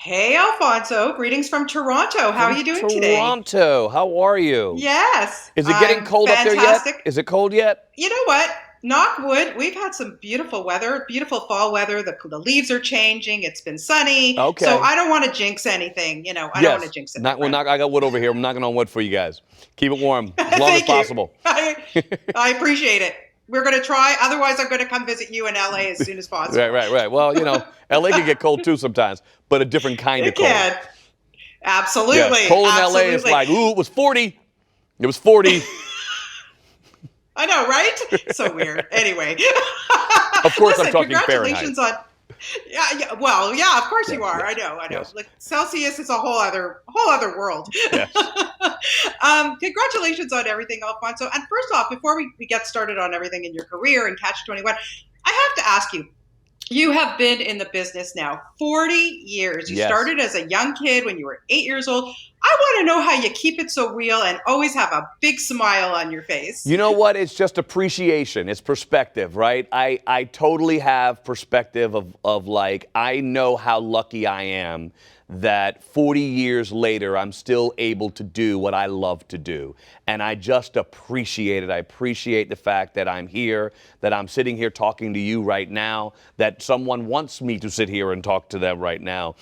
Hey, Alfonso. Greetings from Toronto. How are From you doing today? Toronto. How are you? Yes, Is it getting I'm cold up there yet? fantastic. Is it cold yet? You know what? Knock wood, we've had some beautiful weather, beautiful fall weather. The leaves are changing. It's been sunny. So Okay. I don't want to jinx anything. I don't want to Yes. jinx it, my Not, well, friend. not, I got wood over here. I'm knocking on wood for you guys. Keep it warm as long as Thank you. possible. I appreciate it. We're going to try. Otherwise, I'm going to come visit you in LA as soon as Right, possible. right, right. Well, LA can get cold too sometimes, but a different kind of It cold. can. Yeah. Absolutely. Cold in LA is Absolutely. like, ooh, it was 40. It was 40. I know, right? So weird. Anyway, Of course, I'm listen, talking Fahrenheit. congratulations on. Yeah, yeah, well, yeah, of course you Yes, are. I yes, know, I know. yes, Like Celsius is a whole other world. yes. Congratulations on everything, Alfonso. And first off, before we get started on everything in your career and Catch 21, I have to ask you. You have been in the business now 40 years. You Yes. started as a young kid when you were 8 years old. I want to know how you keep it so real and always have a big smile on your face. You know what? It's just appreciation. It's perspective, right? I totally have perspective of like, I know how lucky I am that 40 years later, I'm still able to do what I love to do. And I just appreciate it. I appreciate the fact that I'm here, that I'm sitting here talking to you right now, that someone wants me to sit here and talk to them right now.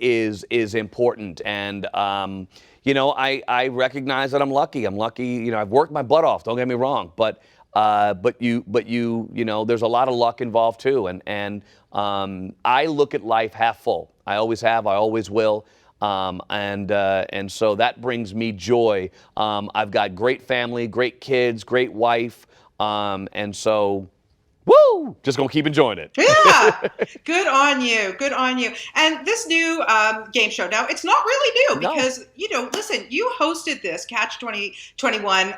Is important. And I recognize that I'm lucky. I'm lucky. I've worked my butt off. Don't get me wrong, but there's a lot of luck involved too. And I look at life half full. I always have. I always will. And so that brings me joy. I've got great family, great kids, great wife, and so. Woo! Just gonna keep enjoying it. Yeah, good on you. Good on you. And this new game show, now it's not really new No. because, listen, you hosted this Catch 2021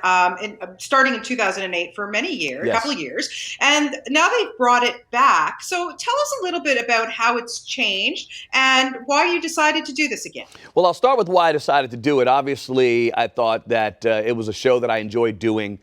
starting in 2008 for many years, a couple Yes. of years. And now they've brought it back. So tell us a little bit about how it's changed and why you decided to do this again. Well, I'll start with why I decided to do it. Obviously, I thought that it was a show that I enjoyed doing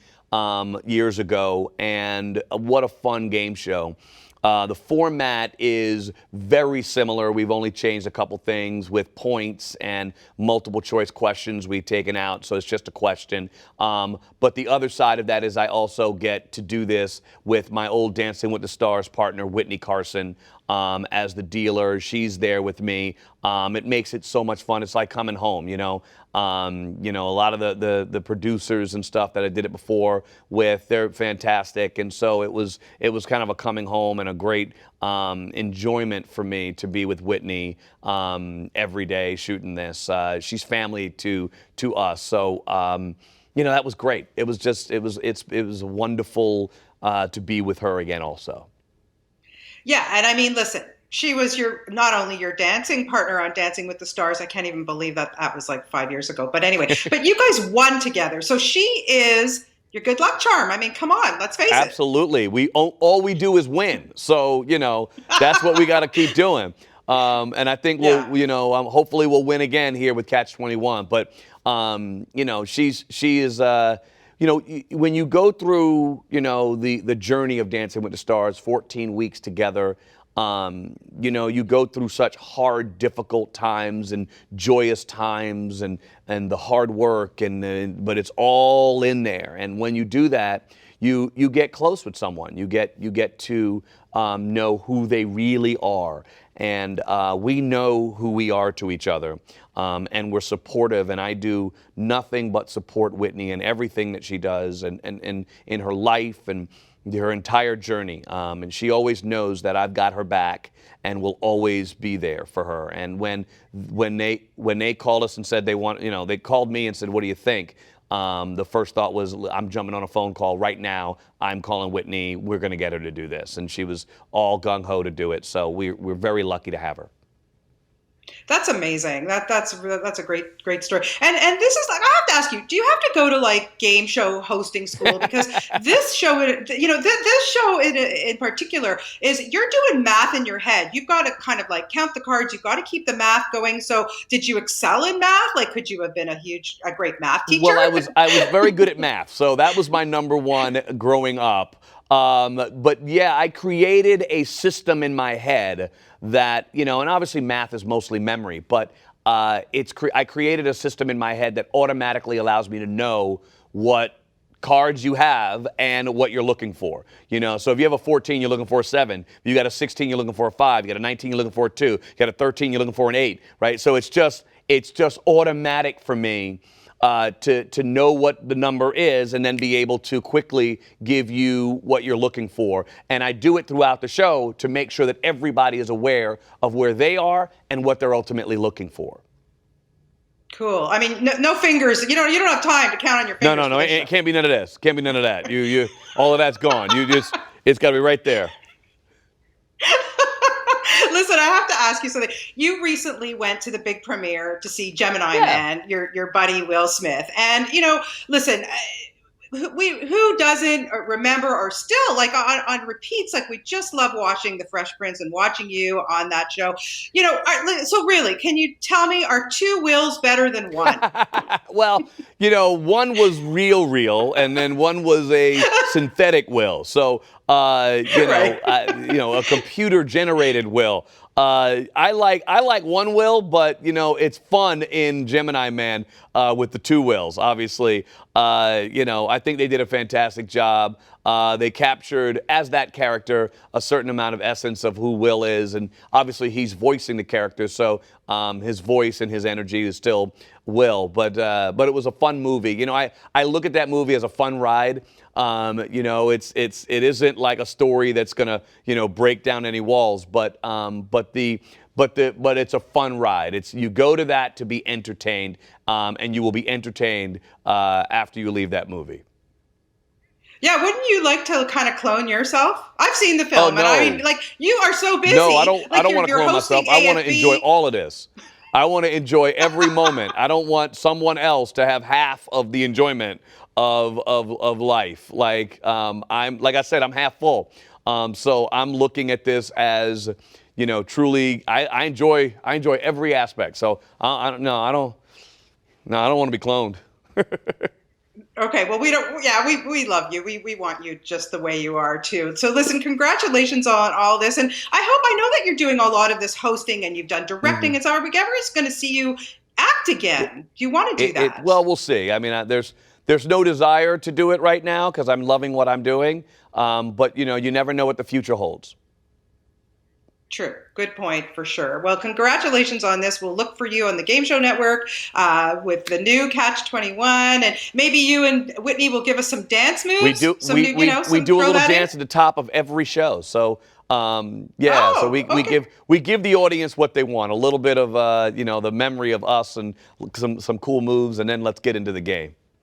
years ago, and what a fun game show. The format is very similar. We've only changed a couple things with points and multiple choice questions we've taken out, so it's just a question. But the other side of that is I also get to do this with my old Dancing with the Stars partner, Whitney Carson, as the dealer. She's there with me. It makes it so much fun. It's like coming home. A lot of the producers and stuff that I did it before with, they're fantastic, and so it was kind of a coming home and a great enjoyment for me to be with Whitney every day shooting this. She's family to us, so that was great. It was wonderful to be with her again also. Yeah, and I mean, listen, she was not only your dancing partner on Dancing with the Stars. I can't even believe that was like 5 years ago. But anyway, but you guys won together. So she is your good luck charm. I mean, come on, let's face it. Absolutely. All we do is win. So, that's what we got to keep doing. And I think Yeah. hopefully we'll win again here with Catch 21. But, she is, when you go through, the journey of Dancing with the Stars, 14 weeks together, you go through such hard, difficult times and joyous times and the hard work, but it's all in there. And when you do that, you get close with someone. You get to know who they really are, and we know who we are to each other, and we're supportive. And I do nothing but support Whitney in everything that she does, and in her life and her entire journey. And she always knows that I've got her back and will always be there for her. And when they called us and said they called me and said, "What do you think?" The first thought was, I'm jumping on a phone call right now. I'm calling Whitney. We're going to get her to do this. And she was all gung-ho to do it. So we're very lucky to have her. That's amazing. That's a great story. And this is like, I have to ask you, do you have to go to like game show hosting school? Because this show, this show in particular is you're doing math in your head. You've got to kind of like count the cards. You've got to keep the math going. So did you excel in math? Like, could you have been a great math teacher? Well, I was very good at math, so that was my number one growing up. But yeah, I created a system in my head that, and obviously math is mostly memory, but I created a system in my head that automatically allows me to know what cards you have and what you're looking for. So if you have a 14, you're looking for a 7. If you got a 16, you're looking for a 5. You got a 19, you're looking for a 2. You got a 13, you're looking for an 8, right? So it's just automatic for me to know what the number is and then be able to quickly give you what you're looking for. And I do it throughout the show to make sure that everybody is aware of where they are and what they're ultimately looking for. Cool. I mean, no fingers. You don't have time to count on your fingers. No. It can't be none of this. Can't be none of that. All of that's gone. It's got to be right there. Listen, I have to ask you something. You recently went to the big premiere to see Gemini Man, your buddy Will Smith, and listen. Who doesn't remember or still like on repeats, like we just love watching The Fresh Prince and watching you on that show. So really, can you tell me, are 2 Wills better than 1? Well, one was real, and then one was a synthetic Will. So, a computer generated Will. I like 1 Will, but it's fun in Gemini Man with the 2 Wills. Obviously, I think they did a fantastic job. They captured, as that character, a certain amount of essence of who Will is, and obviously he's voicing the character, so his voice and his energy is still Will. But it was a fun movie. I look at that movie as a fun ride. It isn't like a story that's gonna break down any walls, but it's a fun ride. You go to that to be entertained, and you will be entertained after you leave that movie. Yeah, wouldn't you like to kind of clone yourself? I've seen the film, no. and I mean, like, you are so busy. No, I don't want to clone myself. I want to AFB. enjoy all of this. I want to enjoy every moment. I don't want someone else to have half of the enjoyment of life. Like like I said, I'm half full. So I'm looking at this as, truly, I enjoy every aspect. So I don't want to be cloned. Okay, well, we don't. Yeah, we love you. We want you just the way you are too. So listen, congratulations on all this, and I know that you're doing a lot of this hosting, and you've done directing. And so, are we ever going to see you act again? Do you want to do that? Well, we'll see. I mean, there's no desire to do it right now because I'm loving what I'm doing. But you never know what the future holds. True. Good point, for sure. Well, congratulations on this. We'll look for you on the Game Show Network with the new Catch 21, and maybe you and Whitney will give us some dance moves. We do. We do a little dance at the top of every show. So so we give the audience what they want, a little bit of the memory of us and some cool moves, and then let's get into the game.